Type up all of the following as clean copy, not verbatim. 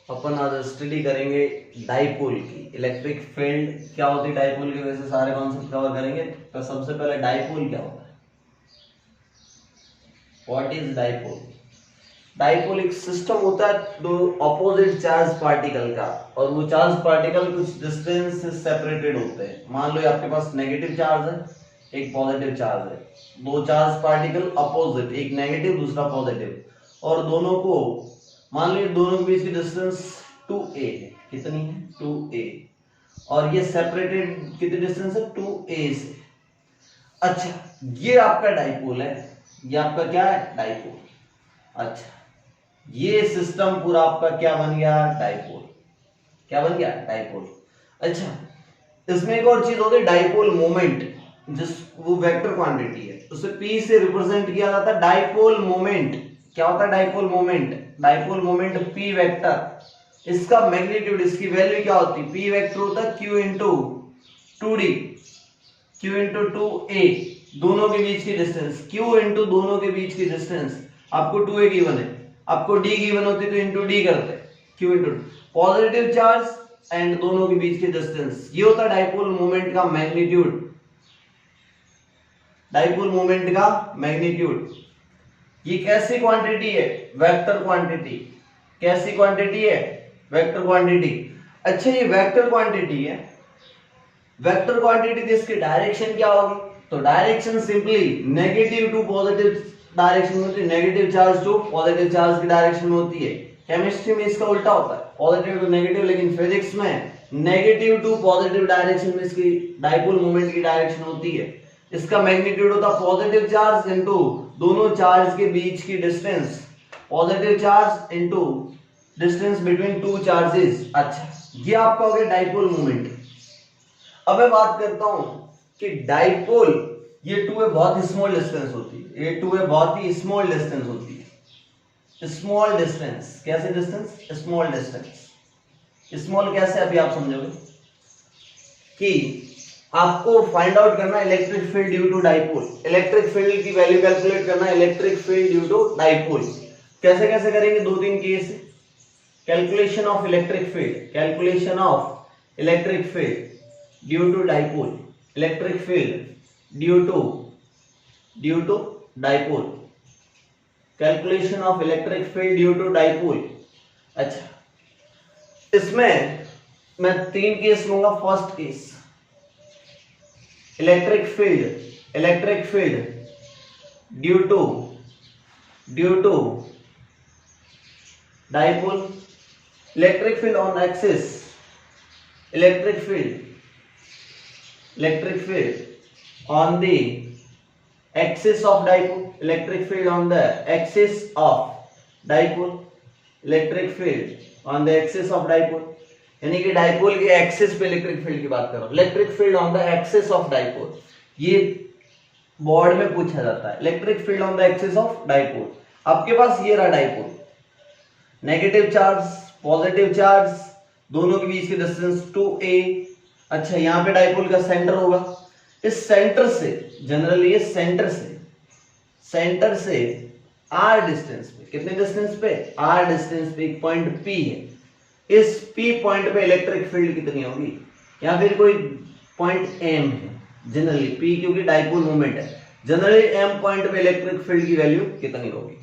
अपन आज स्टडी करेंगे डाइपोल की। इलेक्ट्रिक फील्ड क्या होती है, डाइपोल की वजह से सारे कॉन्सेप्ट कवर करेंगे। तो सबसे पहले डाइपोल क्या होता है, व्हाट इज डाइपोल। डाइपोल एक सिस्टम होता है दो ऑपोजिट चार्ज पार्टिकल का, और वो चार्ज पार्टिकल कुछ डिस्टेंस से सेपरेटेड होते हैं। मान लो आपके पास नेगेटिव चार्ज है, एक पॉजिटिव चार्ज है, दो चार्ज पार्टिकल अपोजिट, एक नेगेटिव दूसरा पॉजिटिव, और दोनों को मान लो दोनों के बीच की डिस्टेंस 2a है। कितनी है? 2a। और ये सेपरेटेड कितनी डिस्टेंस है? 2a से। अच्छा, ये आपका डाइपोल है। ये आपका क्या है? डाइपोल। अच्छा, ये सिस्टम पूरा आपका क्या बन गया? डाइपोल। क्या बन गया? डाइपोल। अच्छा, इसमें एक और चीज होती है डाइपोल मोमेंट, जिस वो वेक्टर क्वांटिटी है, उसे p से रिप्रेजेंट किया जाता है डाइपोल मोमेंट। क्या होता है dipole moment? Dipole moment p vector. इसका मैग्नीट्यूड, इसकी वैल्यू क्या होती है? p वेक्टर होता है q into 2d, q into 2a, दोनों के बीच की डिस्टेंस, q इंटू दोनों के बीच की डिस्टेंस। आपको 2a गिवन है, आपको d गिवन होती तो इंटू d करते, q into positive charge and दोनों के बीच की डिस्टेंस। ये होता है डाइपोल मोमेंट का मैग्नीट्यूड। डाइपोल मोमेंट का मैग्नीट्यूड। ये कैसी क्वांटिटी है? Vector quantity. कैसी क्वांटिटी है? Vector quantity. अच्छा, ये वेक्टर क्वांटिटी है, वेक्टर क्वांटिटी थी, इसकी डायरेक्शन क्या होगी? तो direction simply negative to positive direction में होती है, negative charge to positive charge की डायरेक्शन में होती है। केमिस्ट्री में इसका उल्टा होता है, पॉजिटिव टू नेगेटिव, लेकिन फिजिक्स में नेगेटिव टू पॉजिटिव डायरेक्शन में इसकी डाइपोल मोमेंट की डायरेक्शन होती है। इसका मैग्नीट्यूड होता है पॉजिटिव चार्ज इनटू दोनों चार्ज के बीच की distance, positive charge into distance between two charges. अच्छा, ये आपका हो गया डाइपोल मोमेंट। अब मैं बात करता हूं कि डाइपोल, ये टू है बहुत स्मॉल डिस्टेंस होती है, ये टू है बहुत ही स्मॉल डिस्टेंस होती है। स्मॉल डिस्टेंस, कैसे डिस्टेंस? Small distance. स्मॉल कैसे? अभी आप समझोगे कि आपको फाइंड आउट करना electric field due to dipole. Electric field की वैल्यू कैलकुलेट करना electric field due to dipole. कैसे कैसे करेंगे? दो तीन case. Calculation of electric field, calculation of electric field due to dipole, electric field due to dipole, calculation of electric field due to dipole. अच्छा, इसमें मैं तीन केस लूंगा। First case, electric field due to dipole, electric field on axis, electric field on the axis of dipole, electric field on the axis of dipole, electric field on the axis of dipole, यानी कि dipole के axis पे electric field की बात करो। Electric field on the axis of dipole, ये board में पूछा जाता है। Electric field on the axis of dipole. आपके पास ये रहा dipole, negative charge positive charge, दोनों के बीच की डिस्टेंस 2a। अच्छा, यहाँ पे डाइपोल का सेंटर होगा। इस सेंटर से, जनरली ये सेंटर से r डिस्टेंस पे, कितने डिस्टेंस पे? r डिस्टेंस पे एक पॉइंट p है। इस p पॉइंट पे इलेक्ट्रिक फील्ड कितनी होगी? या फिर कोई पॉइंट m है, जनरली p क्योंकि डाइपोल मोमेंट है, जनरली m पॉइंट पे इलेक्ट्रिक फील्ड की वैल्यू कितनी होगी?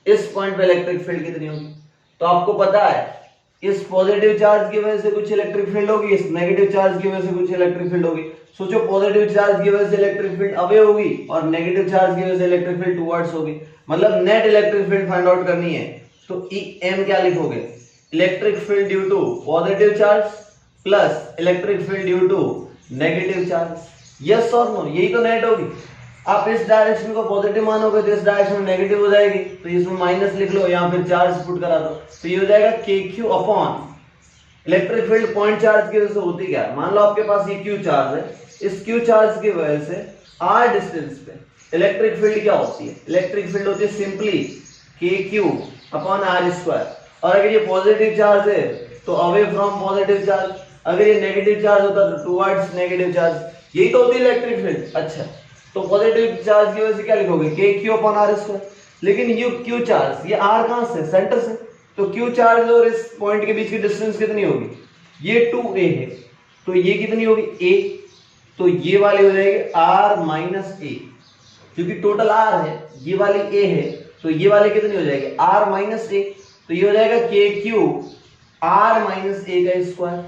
इस पॉइंट पे इलेक्ट्रिक फील्ड कितनी होगी? तो आपको पता है, इस पॉजिटिव चार्ज की वजह से कुछ इलेक्ट्रिक फील्ड होगी, इस नेगेटिव चार्ज की वजह से कुछ इलेक्ट्रिक फील्ड होगी। सोचो, पॉजिटिव चार्ज की वजह से इलेक्ट्रिक फील्ड अवे होगी और नेगेटिव चार्ज की वजह से इलेक्ट्रिक फील्ड टुवर्ड्स होगी। मतलब net electric field find out करनी है, तो em क्या लिखोगे? Electric field due to positive charge plus electric field due to negative charge. Yes और नो? यही तो नेट होगी। आप इस डायरेक्शन को पॉजिटिव मानोगे तो इस डायरेक्शन में नेगेटिव हो जाएगी, तो इसमें माइनस लिख लो, यहाँ फिर चार्ज पुट करा दो, तो ये हो जाएगा kq upon electric field point charge की वजह से होती क्या है? मान लो आपके पास ये q चार्ज है, इस q चार्ज की वजह से r डिस्टेंस पे इलेक्ट्रिक फील्ड क्या होती है? इलेक्ट्रिक फील्ड होती है simply kq upon r square. और अगर ये पॉजिटिव चार्ज है तो अवे फ्रॉम पॉजिटिव चार्ज, अगर ये नेगेटिव चार्ज होता तो टुवर्ड्स नेगेटिव चार्ज। यही तो होती है इलेक्ट्रिक फील्ड। अच्छा, तो पॉजिटिव चार्ज की वजह से क्या लिखोगे? kq upon r square. लेकिन ये q चार्ज, ये r कहां से? सेंटर से। तो Q चार्ज और इस पॉइंट के बीच की डिस्टेंस कितनी होगी, ये 2a है, तो ये कितनी होगी a, तो ये वाली हो जाएगी r माइनस a, क्योंकि टोटल r है, ये वाली a है, तो ये वाली कितनी हो जाएगी r माइनस a, तो ये हो जाएगा KQ r माइनस a का स्क्वायर,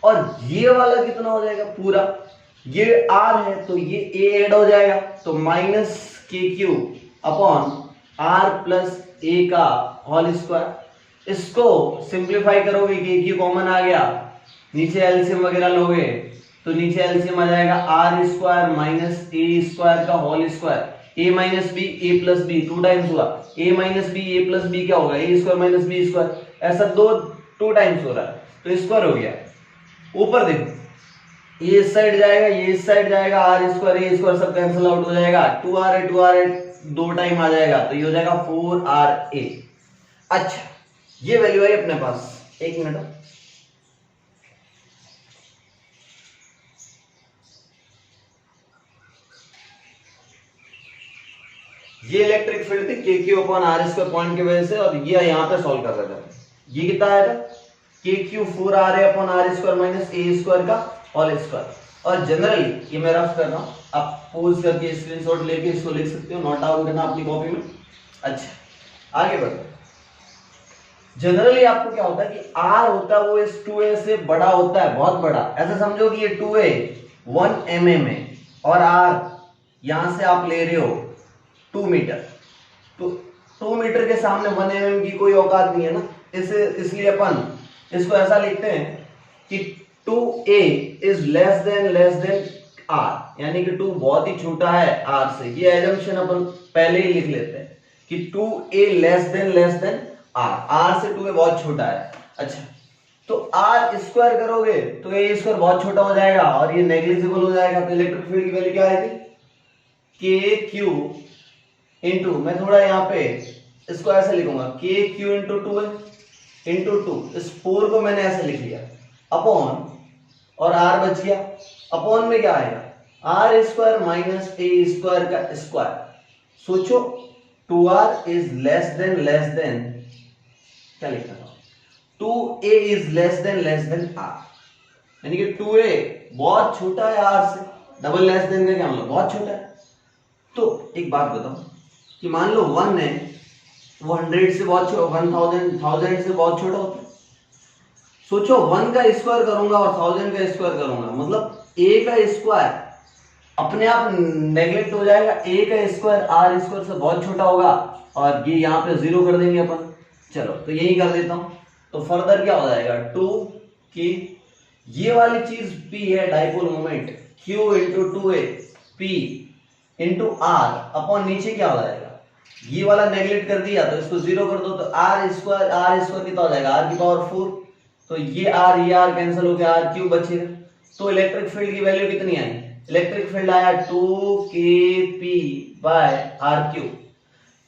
और ये वाला कितना हो जाएगा पूरा, ये r है तो ये a ऐड हो जाएगा, तो minus KQ upon r plus a का होल स्क्वायर। इसको सिंप्लीफाई करोगे KQ कॉमन आ गया, नीचे एलसीएम वगैरह लोगे तो नीचे एलसीएम आ जाएगा r square minus a square का whole square, a minus B a plus B 2 times हुआ, a minus B a plus B क्या होगा a square minus B square, ऐसा 2 टाइम्स हो रहा है तो स्क्वायर हो गया। ऊपर देखो ये इस साइड जाएगा, ये इस साइड जाएगा, r स्क्वायर a स्क्वायर सब कैंसिल आउट हो जाएगा, 2r 2 टाइम आ जाएगा तो ये हो जाएगा 4ra। अच्छा ये वैल्यू आई अपने पास, एक मिनट, ये इलेक्ट्रिक फील्ड थी KQ upon r square point की वजह से, और ये यहाँ पे सॉल्व कर रहा था, ये कितना आया था KQ 4ra upon r square minus a square का होल स्क्वायर। और जनरली ये मैं रफ कर रहा हूँ, आप पोज करके स्क्रीनशॉट लेके इसको लिख सकते हो, नोट डाउन करना अपनी कॉपी में। अच्छा आगे बढ़ो, जनरली आपको क्या होता है कि r होता है वो इस 2a से बड़ा होता है, बहुत बड़ा, ऐसा समझो कि ये 2a 1 mm है और r यहां से आप ले रहे हो 2 मीटर, तो 2 मीटर के सामने 1 mm की कोई औकात नहीं है ना, इसलिए अपन इसको ऐसा लिखते हैं कि 2a is less than r, यानी कि 2 बहुत ही छोटा है r से, ये एजम्पशन अपन पहले ही लिख लेते हैं कि 2a लेस देन r से 2a बहुत छोटा है। अच्छा तो r स्क्वायर करोगे तो a स्क्वायर बहुत छोटा हो जाएगा और ये नेग्लिजिबल हो जाएगा, तो इलेक्ट्रिक फील्ड की वैल्यू क्या आई थी KQ इंटू, मैं थोड़ा यहाँ पे इसको ऐसे लिखूंगा KQ इंटू 2 इंटू 2, इस 4 को मैंने ऐसे लिख लिया, अपॉन और r बच गया, अपॉन में क्या आएगा r square minus a square का स्क्वायर। सोचो 2r इज लेस देन क्या लिखा था, 2a is less than r, यानी कि 2a बहुत छोटा है r से, डबल लेस देन का क्या मतलब बहुत छोटा है। तो एक बात बताओ कि मान लो 1 है वो 100 से बहुत 1000 से बहुत छोटा होता है, सोचो 1 का स्क्वायर करूंगा और 1000 का स्क्वायर करूंगा, मतलब a का स्क्वायर अपने आप नेगलेक्ट हो जाएगा, a का स्क्वायर r स्क्वायर से बहुत छोटा होगा, और ये यहाँ पे 0 कर देंगे अपन। चलो तो यही कर देता हूं, तो फर्दर क्या हो जाएगा 2 की ये वाली चीज p है dipole moment, q into 2a p into r upon नीचे क्या हो जाएगा, ये वाला नेगलेक्ट कर दिया तो इसको 0 कर दो, तो r स्क्वायर कितना हो जाएगा r की पावर 4, तो ये r कैंसिल हो गया, r क्यूब बचेगा। तो इलेक्ट्रिक फील्ड की वैल्यू कितनी आई, इलेक्ट्रिक फील्ड आया 2kp बाय r क्यूब,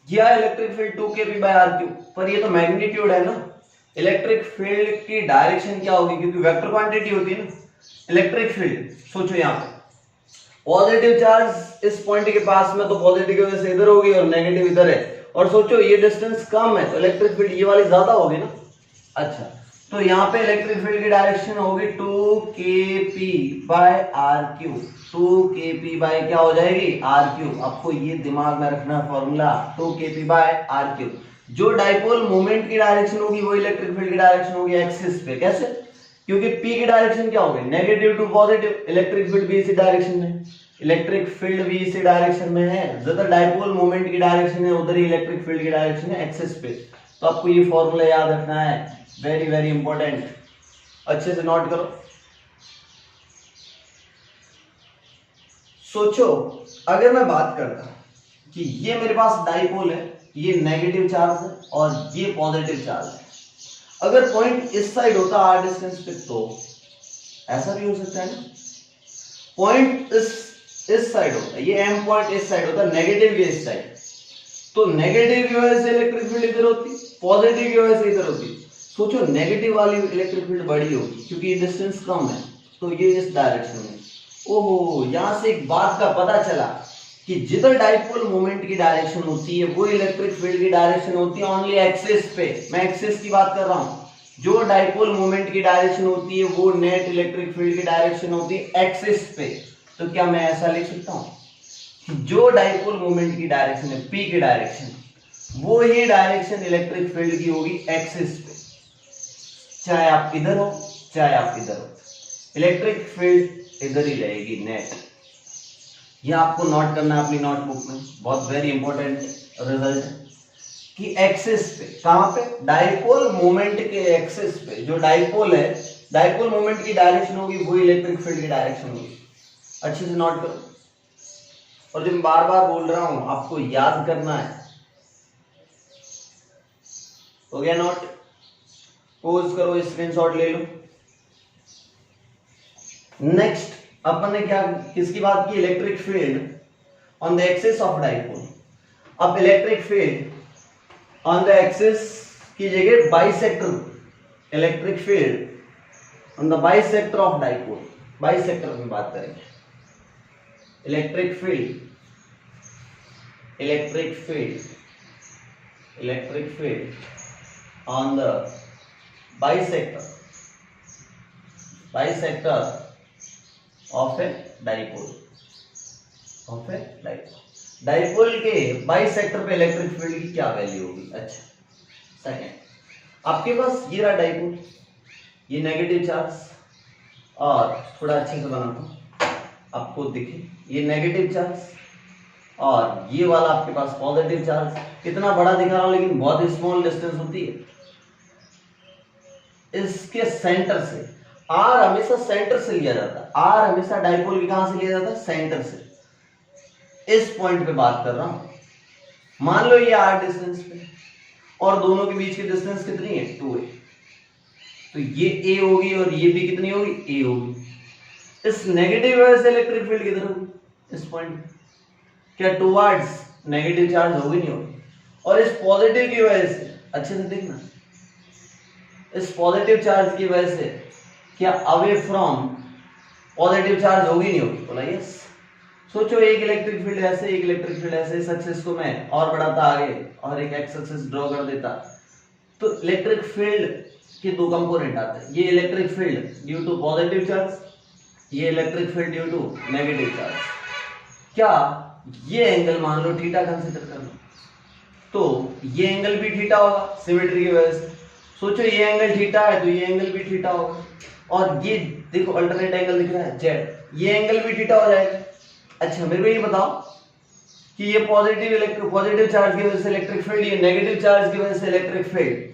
ये आया electric field 2kp by r cube, पर ये तो मैग्नीट्यूड है ना, इलेक्ट्रिक फील्ड की डायरेक्शन क्या होगी, क्योंकि वेक्टर क्वांटिटी होती है ना इलेक्ट्रिक फील्ड। सोचो यहाँ पे पॉजिटिव चार्ज इस पॉइंट के पास में, तो पॉजिटिव की वजह से इधर होगी और नेगेटिव इधर है, और सोचो ये डिस्टेंस कम है तो इलेक्ट्रिक फील्ड ये वाली ज्यादा होगी ना। अच्छा तो यहाँ पे इलेक्ट्रिक फील्ड की डायरेक्शन होगी 2kp by r cube, 2kp bye क्या हो जाएगी r क्यूब, आपको ये दिमाग में रखना है formula 2kp by r cube. जो डाइपोल मोमेंट की डायरेक्शन होगी वो इलेक्ट्रिक फील्ड की डायरेक्शन होगी एक्सिस पे। कैसे, क्योंकि p की डायरेक्शन क्या होगी negative to positive, electric field भी इसी डायरेक्शन में, इलेक्ट्रिक फील्ड भी इसी डायरेक्शन में है, जिधर डाइपोल मोमेंट की डायरेक्शन है उधर ही इलेक्ट्रिक फील्ड की डायरेक्शन है एक्सिस पे। तो आपको ये फॉर्मूला याद रखना है, वेरी वेरी इंपॉर्टेंट, अच्छे से नोट करो। सोचो अगर मैं बात करता कि ये मेरे पास डाइपोल है, ये नेगेटिव चार्ज है और ये पॉजिटिव चार्ज है, अगर पॉइंट इस साइड होता r डिस्टेंस पे तो ऐसा भी हो सकता है ना, पॉइंट इस साइड होता है, ये m पॉइंट इस साइड होता है, नेगेटिव के इस साइड, तो नेगेटिव की वजह से इलेक्ट्रिक फील्ड इधर होती, पॉजिटिव की वजह से इधर होती। सोचो नेगेटिव वाली इलेक्ट्रिक फील्ड बड़ी होगी क्योंकि ये डिस्टेंस कम है, तो ये इस डायरेक्शन में। ओहो, यहां से एक बात का पता चला कि जिधर डाइपोल मोमेंट की डायरेक्शन होती है वो इलेक्ट्रिक फील्ड की डायरेक्शन होती है ओनली एक्सिस पे। मैं एक्सिस की बात कर रहा हूं। जो डाइपोल मोमेंट की डायरेक्शन होती है वो नेट इलेक्ट्रिक फील्ड की डायरेक्शन होती है एक्सिस पे। तो क्या मैं ऐसा लिख सकता हूं कि जो डाइपोल मोमेंट की डायरेक्शन है पी की डायरेक्शन, वो ही डायरेक्शन इलेक्ट्रिक फील्ड की होगी एक्सिस पे, चाहे आप इधर हो चाहे आप इधर हो, इलेक्ट्रिक फील्ड इधर ही रहेगी नेट। ये आपको नोट करना है अपनी नोटबुक में, बहुत वेरी इंपॉर्टेंट रिजल्ट है कि एक्सिस पे, कहां पे, डाइपोल मोमेंट के एक्सिस पे जो डाइपोल है, डाइपोल मोमेंट की डायरेक्शन होगी वो इलेक्ट्रिक फील्ड की डायरेक्शन होगी। अच्छे से नोट करो, और जो मैं बार बार बोल रहा हूं आपको याद करना है। हो गया नोट? पोज करो, स्क्रीनशॉट ले लो। नेक्स्ट अपन ने क्या किसकी बात की, electric field on the axis of dipole. अब electric field on the axis की जगह bisector, electric field on the bisector of dipole, bisector में बात करेंगे। Electric field, electric field, electric field on the bisector, bisector of a dipole, of a dipole. Dipole के bisector पे electric field की क्या value होगी? अच्छा, सेकेंड, आपके पास ये रहा डाइपोल, ये नेगेटिव चार्ज, और थोड़ा अच्छे से बनाता हूं आपको दिखे, ये नेगेटिव चार्ज और ये वाला आपके पास पॉजिटिव चार्ज। कितना बड़ा दिखा रहा हूं लेकिन बहुत स्मॉल डिस्टेंस होती है। इसके सेंटर से, आर हमेशा सेंटर से लिया जाता है, आर हमेशा डाइपोल की कहां से लिया जाता है? सेंटर से। इस पॉइंट पे बात कर रहा हूं। मान लो ये आर डिस्टेंस पे और दोनों के बीच की डिस्टेंस कितनी है? 2a। तो ये a होगी और ये भी कितनी होगी? a होगी। इस नेगेटिव वजह से इलेक्ट्रिक फील्ड किधर होगी? इस पॉइंट पे। क्या टुवर्ड्स नेगेटिव चार्ज होगी? नहीं होगी। और इस पॉजिटिव की वजह से, अच्छे से देखना, इस पॉजिटिव चार्ज की वजह से क्या अवे फ्रॉम पॉजिटिव चार्ज होगी? नहीं होगी? बोला यस। सोचो एक इलेक्ट्रिक फील्ड ऐसे, एक इलेक्ट्रिक फील्ड ऐसे, इस एक्सिस को मैं और बढ़ाता आगे और एक एक्स एक्सिस ड्रॉ कर देता, तो इलेक्ट्रिक फील्ड के दो कंपोनेंट आते हैं। ये electric field due to positive charge, ये electric field due to negative charge. क्या ये एंगल मान लो थीटा कंसीडर कर लो, तो ये एंगल भी थीटा होगा सिमेट्री की वजह से। सोचो ये एंगल थीटा है तो ये एंगल भी थीटा होगा, और ये देखो अल्टरनेट एंगल दिख रहा है जेड, ये एंगल भी थीटा हो जाएगा। अच्छा मेरे को ये बताओ कि ये पॉजिटिव चार्ज की वजह से इलेक्ट्रिक फील्ड, ये नेगेटिव चार्ज की वजह से इलेक्ट्रिक फील्ड,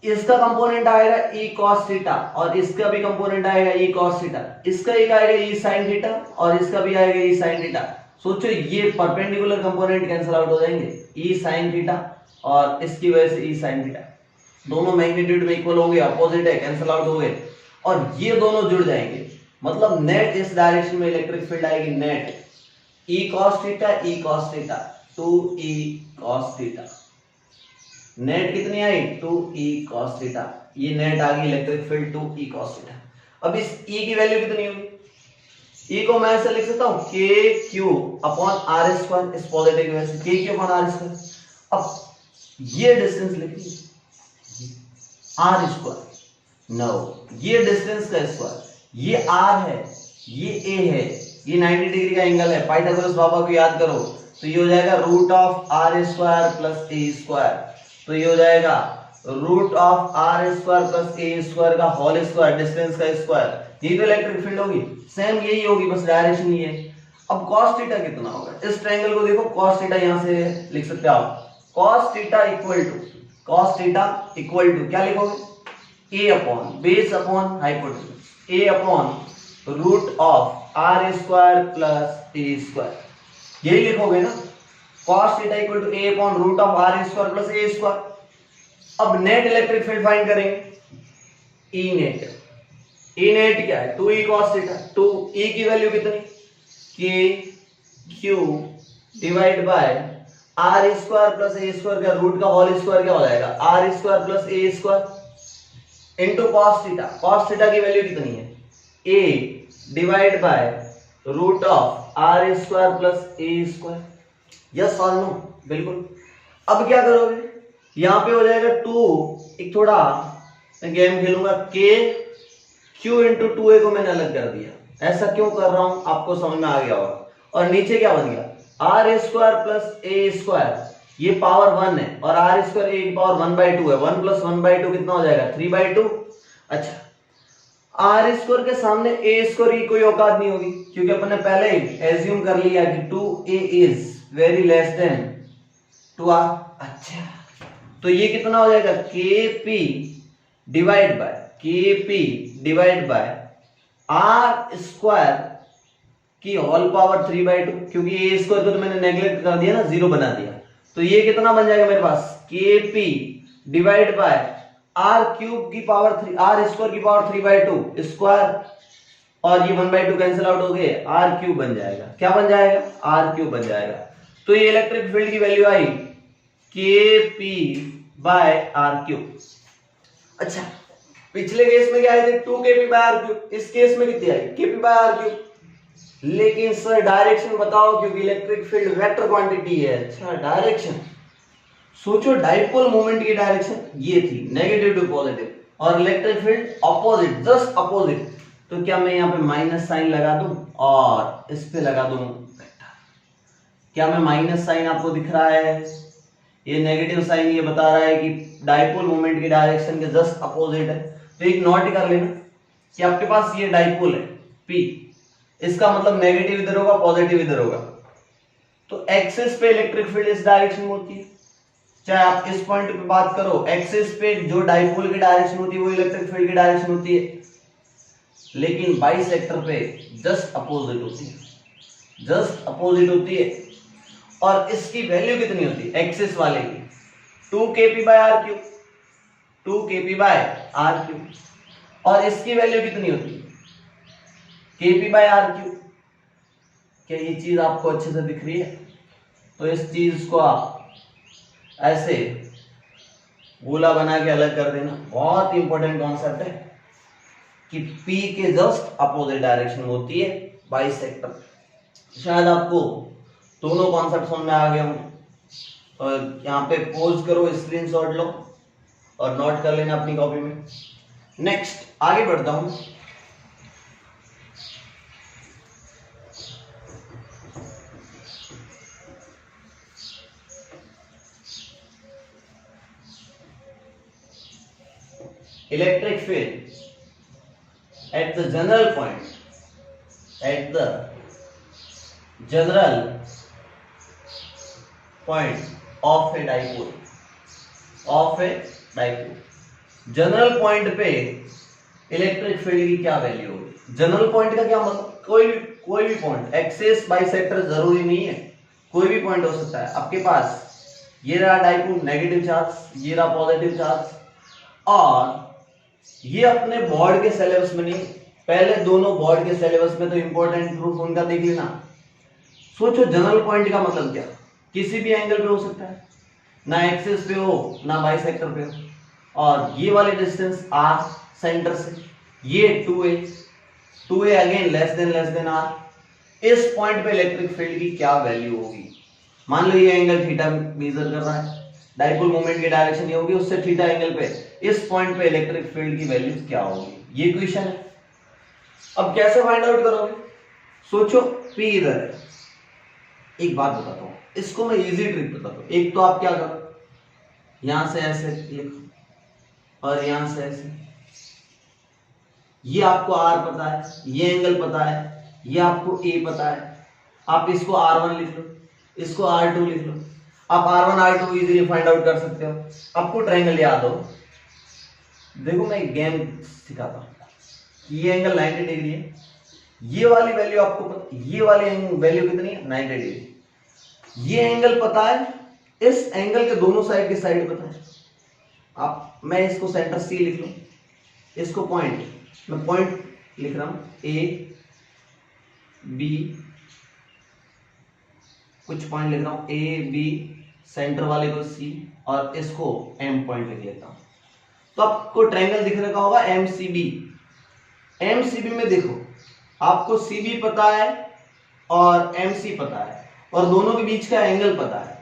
इसका कंपोनेंट आएगा e cos थीटा और इसका भी कंपोनेंट आएगा e cos थीटा, इसका एक आएगा e sin थीटा और इसका भी आएगा e sin थीटा। सोचो ये परपेंडिकुलर कंपोनेंट कैंसिल आउट हो जाएंगे, e sin थीटा और इसकी वजह से e sin थीटा, दोनों मैग्नीट्यूड में इक्वल हो गए, अपोजिट है, कैंसिल आउट हो गए, और ये दोनों जुड़ जाएंगे। मतलब नेट इस डायरेक्शन में इलेक्ट्रिक फील्ड आएगी, net e cos theta, e cos theta, 2e cos theta. Net कितनी आई? 2e cos theta. ये नेट आ गई electric field 2e cos theta. अब इस e की वैल्यू कितनी होगी? e को मैं ऐसे लिख सकता हूं kq अपॉन r स्क्वायर, इस पॉजिटिव की वजह से kq अपॉन r स्क्वायर। अब ये डिस्टेंस लिखिए r स्क्वायर, नो ये डिस्टेंस का स्क्वायर, ये r है, ये a है, ये 90 डिग्री का एंगल है, पाइथागोरस बाबा को याद करो, तो ये हो जाएगा root of r square plus a square, तो ये हो जाएगा root of r square plus a square का होल स्क्वायर, डिस्टेंस का स्क्वायर। ये तो इलेक्ट्रिक फील्ड होगी, सेम यही होगी, बस डायरेक्शन ये है। अब cos थीटा कितना होगा? इस ट्रायंगल को देखो, cos थीटा यहां से लिख सकते हो आप, cos थीटा इक्वल टू क्या लिखोगे? a upon base upon hypotenuse, a upon root of r square plus a square, यही लिखोगे ना। cos theta equal to a upon root of r square plus a square. अब net electric field find करेंगे, E net, E net क्या है? 2e cos theta, 2e की value कितनी? kq divide by r square plus a square का root का whole square क्या हो जाएगा? r square plus a square into cos theta. cos theta की वैल्यू कितनी है? a divide by root of R square plus A square, yes और no, बिल्कुल। अब क्या करोगे, यहाँ पे हो जाएगा 2, एक थोड़ा गेम खेलूंगा, के क्यू इंटू 2a को मैंने अलग कर दिया। ऐसा क्यों कर रहा हूं आपको समझ में आ गया होगा। और नीचे क्या बन गया, R square plus A square, ये पावर 1 है और आर स्क्वायर ए की पावर 1/2 है, 1 प्लस 1/2 कितना हो जाएगा 3/2। अच्छा, आर स्क्वायर के सामने ए स्क्वायर की कोई औकात नहीं होगी, क्योंकि अपन ने पहले ही एज्यूम कर लिया कि 2a is very less than 2r। अच्छा, तो ये कितना हो जाएगा, kp divide by R square की होल पावर 3/2, क्योंकि ए स्क्वायर को तो मैंने नेग्लेक्ट कर दिया ना, 0 बना दिया। तो ये कितना बन जाएगा मेरे पास, kp divide by R cube की पावर 3, आर स्क्वायर की पावर 3/2 स्क्वायर, और ये 1/2 कैंसिल आउट हो गए, आर क्यूब बन जाएगा। क्या बन जाएगा, आर क्यूब बन जाएगा। तो ये इलेक्ट्रिक फील्ड की वैल्यू आई kp बाय आर क्यूब। अच्छा, पिछले केस में क्या आए थे 2kp बाय आर क्यूब, इस केस में कितनी आई kp बाय आर क्यूब। लेकिन सर डायरेक्शन बताओ, क्योंकि इलेक्ट्रिक फील्ड वेक्टर क्वांटिटी है। अच्छा, डायरेक्शन सोचो, डाइपोल मोमेंट की डायरेक्शन ये थी नेगेटिव टू पॉजिटिव, और electric field opposite, just opposite. तो क्या मैं यहाँ पे माइनस साइन लगा दूं और इस पे लगा दूं वेक्टर। क्या मैं माइनस साइन आपको दिख रहा है, ये नेगेटिव साइन ये बता रहा है कि डाइपोल मोमेंट की डायरेक्शन के जस्ट अपोजिट है। तो एक नोट कर लेना कि आपके पास ये डाइपोल है P, इसका मतलब नेगेटिव इधर होगा, पॉजिटिव इधर होगा। तो एक्सिस पे इलेक्ट्रिक फील्ड इस डायरेक्शन में होती है। चाहे आप इस पॉइंट पे बात करो, एक्सिस पे जो डाइपोल की डायरेक्शन होती है वो इलेक्ट्रिक फील्ड की डायरेक्शन होती है, लेकिन बाइसेक्टर पे जस्ट अपोजिट होती है, जस्ट अपोजिट होती है। और इसकी वैल्यू कितनी होती है एक्सिस वाले की, 2kp by R cube, 2kp by R cube. और इसकी वैल्यू कितनी होती है kp बाय आर क्यूब। क्या ये चीज आपको अच्छे से दिख रही है? तो इस चीज को आप ऐसे गोला बना के अलग कर देना। बहुत इंपॉर्टेंट कॉन्सेप्ट है कि P के जस्ट अपोजिट डायरेक्शन होती है बाइसेक्टर। शायद आपको दोनों कॉन्सेप्ट समझ में आ गए होंगे। और यहाँ पे पोज करो, स्क्रीनशॉट लो और नोट कर लेना अपनी कॉपी में। नेक्स्ट आगे बढ़ता हूं। Electric field at the general point, at the general point of a dipole, of a dipole. General point पे इलेक्ट्रिक फील्ड की क्या वैल्यू होगी? जनरल पॉइंट का क्या मतलब, कोई भी पॉइंट, एक्सिस बाइसेक्टर जरूरी नहीं है, कोई भी पॉइंट हो सकता है। आपके पास ये रहा डाइपोल नेगेटिव चार्ज, ये रहा पॉजिटिव चार्ज, और ये अपने बोर्ड के सिलेबस में नहीं, पहले दोनों बोर्ड के सिलेबस में तो इंपॉर्टेंट प्रूफ उनका देख लेना। सोचो जनरल पॉइंट का मतलब क्या, किसी भी एंगल पे हो सकता है, ना एक्सिस पे हो ना बाइसेक्टर पे हो। और ये वाले डिस्टेंस r सेंटर से, ये 2a again less than r। इस पॉइंट पे इलेक्ट्रिक फील्ड की क्या वैल्यू होगी? मान लो ये एंगल थीटा मेजर कर रहा है, डाइपोल मोमेंट की डायरेक्शन ये होगी, उससे थीटा एंगल पे इस पॉइंट पे इलेक्ट्रिक फील्ड की वैल्यू क्या होगी? ये क्वेश्चन है। अब कैसे फाइंड आउट करोगे? सोचो P इधर है। एक बात बताता हूं, इसको मैं इजी ट्रिक बताता हूं। एक तो आप क्या करो, यहां से ऐसे लिखो और यहां से ऐसे, ये आपको R पता है, ये एंगल पता है, ये आपको A पता है। आप इसको R1 लिख लो, इसको R2 लिख लो। आप R1 R2 easily find out कर सकते हो। आपको ट्रायंगल याद हो, देखो मैं एक गेम सिखाता हूं। ये एंगल 90 डिग्री है, ये वाली वैल्यू आपको पता, ये वाली वैल्यू कितनी है 90 डिग्री। ये एंगल पता है, इस एंगल के दोनों साइड की साइड पता है। आप, मैं इसको सेंटर C लिख लूं, इसको पॉइंट, मैं पॉइंट लिख रहा हूं A B, कुछ पॉइंट लिख रहा हूं A B, सेंटर वाले को C, और इसको M पॉइंट लिख लेता हूं। तो आपको ट्रायंगल दिख रखा होगा MCB। MCB में देखो, आपको CB पता है, और MC पता है और दोनों के बीच का एंगल पता है,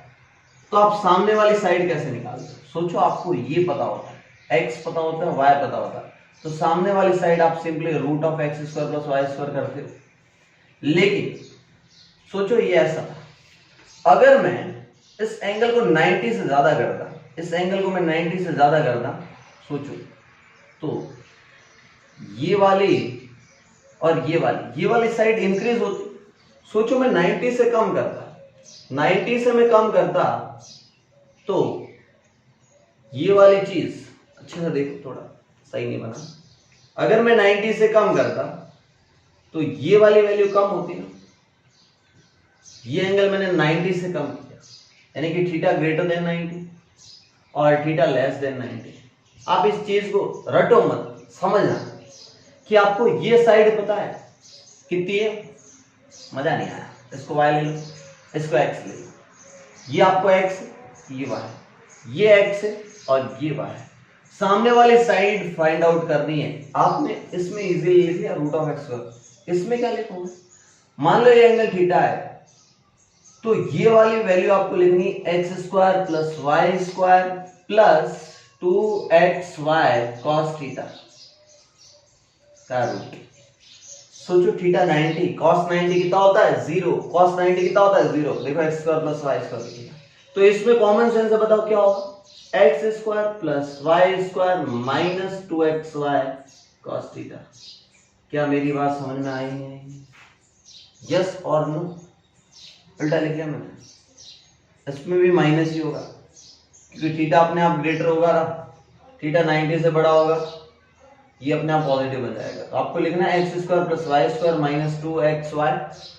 तो आप सामने वाली साइड कैसे निकालते हो? सोचो, आपको ये पता होता है, x पता होता है, y पता होता है, तो सामने वाली साइड आप simply root of X square plus Y square करते हो। लेकिन सोचो ये ऐसा था, अगर मैं इस एंगल को 90 से ज्यादा करता, इस एंगल को मैं 90 से ज्यादा करता, सोचो तो ये वाली और ये वाली साइड इंक्रीज होती। सोचो मैं 90 से कम करता, 90 से मैं कम करता तो ये वाली चीज, अच्छे से देखो थोड़ा सही नहीं बना, अगर मैं 90 से कम करता तो ये वाली वैल्यू कम होती ना, ये एंगल मैंने 90 से कम किया, यानी कि थीटा ग्रेटर देन 90 और थीटा लेस देन 90। आप इस चीज को रटो मत, समझना कि आपको ये साइड पता है कितनी है, मजा नहीं आया, इसको y ले लो, इसको x ले लो, ये आपको x, ये y, ये x है और ये y है, सामने वाली साइड फाइंड आउट करनी है आपने। इसमें इजीली लिख लिया रूट ऑफ एक्स, इसमें क्या लिखोगे, मान लो ये एंगल थीटा है, तो ये वाली वैल्यू आपको लिखनी X square plus Y square plus 2xy cos theta का रूट। सोचो थीटा 90, कॉस 90 कितना होता है 0, कॉस 90 कितना होता है 0, देखो X square plus Y square, तो इसमें कॉमन सेंस से बताओ क्या होगा, X square plus Y square minus 2xy cos theta. क्या मेरी बात समझ में आई नहीं? यस और नो? उल्टा लिख लिया मैंने, इसमें भी माइनस ही होगा क्योंकि थीटा अपने आप ग्रेटर होगा ना, थीटा 90 से बड़ा होगा, ये अपने आप पॉजिटिव बन जाएगा। तो आपको लिखना है X square plus Y square minus 2xy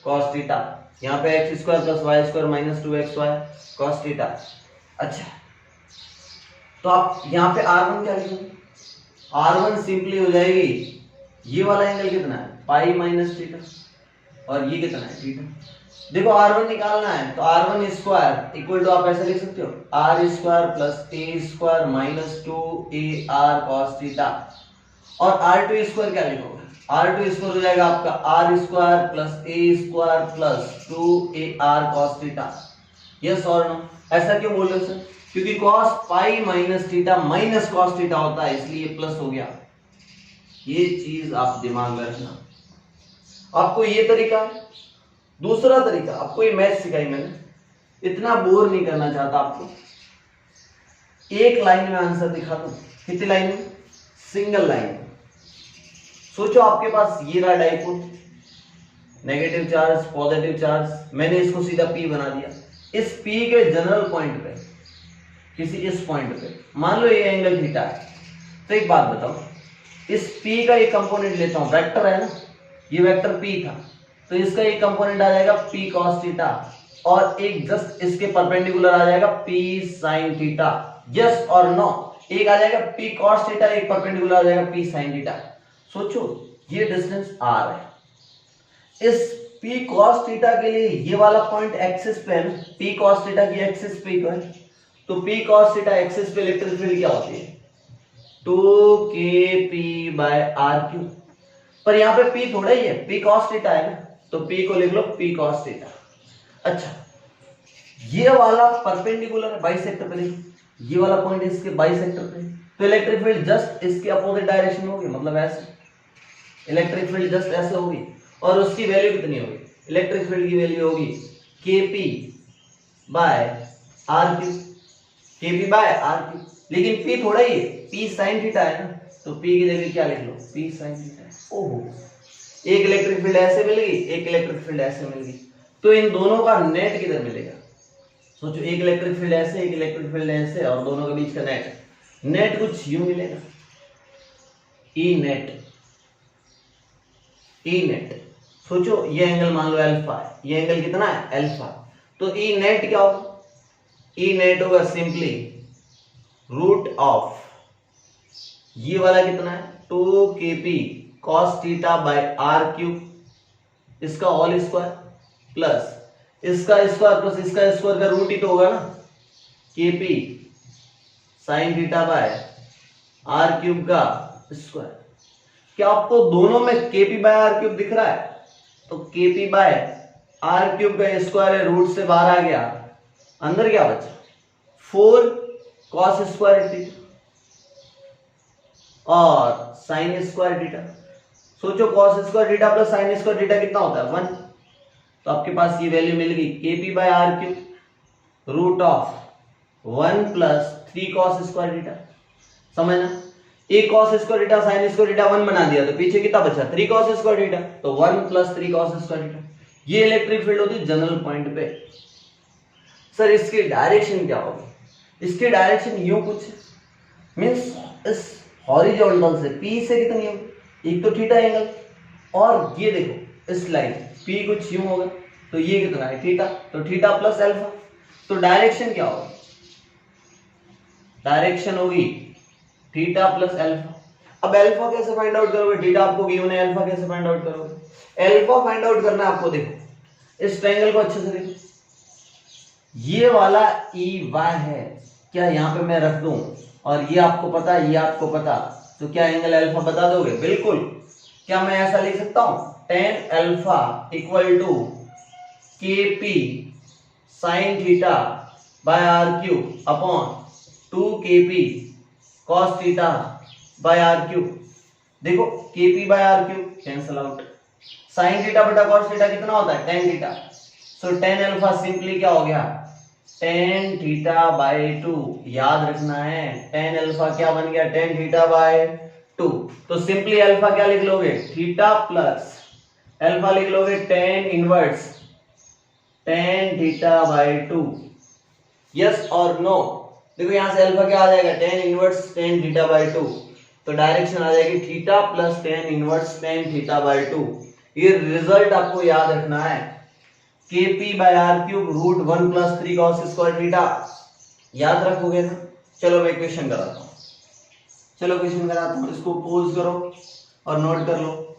cos theta, यहाँ पे X square plus Y square minus 2xy cos theta. अच्छा, तो आप यहाँ पे R1 क्या लिखोगे, R1 सिंपली हो जाएगी, ये वाला एंगल कितना है पाई माइनस थीटा और ये कितना है थीटा। देखो R1 निकालना है तो R1 स्क्वायर इक्वल टू आप ऐसे लिख सकते हो R square plus A square minus 2AR cos theta, और R2 स्क्वायर क्या लिखोगे, R2 स्क्वायर हो जाएगा आपका R square plus A square plus 2AR cos theta. Yes और नो? ऐसा क्यों बोल रहे हो सर? क्योंकि cos pi minus theta minus cos theta होता है, इसलिए प्लस हो गया। ये चीज आप दिमाग में रखना। आपको ये तरीका, दूसरा तरीका, आपको ये मैथ सिखाई मैंने, इतना बोर नहीं करना चाहता आपको, एक लाइन में आंसर दिखा दो। कितनी लाइन में? Single line. सोचो आपके पास ये रहा dipole, negative charge positive charge, मैंने इसको सीधा P बना दिया। इस P के जनरल पॉइंट पे, किसी इस पॉइंट पे मान लो ये एंगल थीटा है, तो एक बात बताओ, इस P का एक कंपोनेंट लेता हूं, वेक्टर है ना, ये वेक्टर P था, तो इसका एक कंपोनेंट आ जाएगा P cos थीटा और एक जस्ट इसके परपेंडिकुलर आ जाएगा P sin थीटा। यस और नो? एक आ जाएगा P cos थीटा, एक परपेंडिकुलर आ जाएगा P sin थीटा। सोचो ये डिस्टेंस R है, इस P cos थीटा के लिए ये वाला पॉइंट एक्सिस पे है, P cos थीटा की एक्सिस पे है, तो P cos थीटा एक्सिस पे इलेक्ट्रिक फील्ड क्या होती है 2kp/r³। पर यहाँ पे P थोड़ा ही है, P cos थीटा है ना, तो P को लिख लो P cos थीटा। अच्छा, ये वाला परपेंडिकुलर है बाइसेक्टर पे, देखो ये वाला पॉइंट इसके बाइसेक्टर पे, तो इलेक्ट्रिक फील्ड जस्ट इसके अपोजिट डायरेक्शन में होगी, मतलब ऐसे इलेक्ट्रिक फील्ड जस्ट ऐसे होगी, और उसकी वैल्यू कितनी होगी, इलेक्ट्रिक फील्ड की वैल्यू होगी kp/r³, kp/r³। लेकिन P थोड़ा ही है, P sin थीटा है ना, तो P की जगह क्या लिख लो P sin थीटा। ओहो, एक इलेक्ट्रिक फील्ड ऐसे मिल गई, एक इलेक्ट्रिक फील्ड ऐसे मिल गई, तो इन दोनों का नेट किधर मिलेगा? सोचो, एक इलेक्ट्रिक फील्ड ऐसे, एक इलेक्ट्रिक फील्ड ऐसे, और दोनों के बीच का नेट कुछ यूं मिलेगा, ई नेट। सोचो ये एंगल मान लो अल्फा है, ये एंगल कितना है अल्फा, तो ई नेट क्या होगा? ई नेट होगा सिंपली रूट ऑफ, ये वाला कितना है 2kp cos θ/r³, इसका होल स्क्वायर प्लस इसका स्क्वायर प्लस इसका स्क्वायर का रूट ही तो होगा ना, kp sin θ/r³ का स्क्वायर। क्या आपको दोनों में kp/r³ दिख रहा है? तो kp/r³ आर क्यूब का स्क्वायर है, रूट से बाहर आ गया, अंदर क्या बचा 4 कॉस स्क्वायर थीटा और साइन स्क्वायर थीटा। सोचो cos square theta plus sign square theta कितना होता है 1, तो आपके पास ये वैल्यू मिल गई KP by R cube root of 1 plus 3 cos square theta. समझना, एक cos square theta sine square theta 1 बना दिया, तो पीछे कितना बचा 3 कॉस स्क्वायर थीटा, तो 1 प्लस 3 कॉस स्क्वायर थीटा। ये इलेक्ट्रिक फील्ड होती है जनरल पॉइंट पे। सर इसकी डायरेक्शन क्या होगी? इसकी डायरेक्शन यूं कुछ मींस इस हॉरिजॉन्टल से P से कितनी होगी, एक तो थीटा एंगल, और ये देखो इस लाइन P कुछ यूं होगा, तो ये कितना है थीटा, तो थीटा प्लस अल्फा। तो डायरेक्शन क्या होगी? डायरेक्शन होगी थीटा प्लस अल्फा। अब अल्फा कैसे फाइंड आउट करोगे? थीटा आपको गिवन है, अल्फा कैसे फाइंड आउट करोगे? अल्फा फाइंड आउट करना है आपको, देखो इस ट्रायंगल को अच्छे से देखो, ये वाला EY है क्या, यहाँ पे मैं रख दूं, और ये आपको पता है, ये आपको पता, तो क्या एंगल अल्फा बता दोगे? बिल्कुल। क्या मैं ऐसा लिख सकता हूं tan alpha equal to KP sin theta by R cube upon 2KP cos theta by R cube. देखो KP by R cube cancel out, sin theta बटा cos थीटा कितना होता है tan theta, so tan alpha simply क्या हो गया tan theta by 2। याद रखना है tan अल्फा क्या बन गया tan थीटा बाय 2, तो सिंपली अल्फा क्या लिख लोगे थीटा प्लस अल्फा लिख लोगे tan inverse tan theta by 2। Yes और नो? देखो यहां से अल्फा क्या आ जाएगा tan inverse tan theta by 2, तो डायरेक्शन आ जाएगी theta plus tan inverse tan theta by 2। ये रिजल्ट आपको याद रखना है, KP by R cube root 1 plus 3 cos square theta. याद रखोगे ना? चलो मैं क्वेश्चन कराता हूं, इसको पोज करो और नोट कर लो।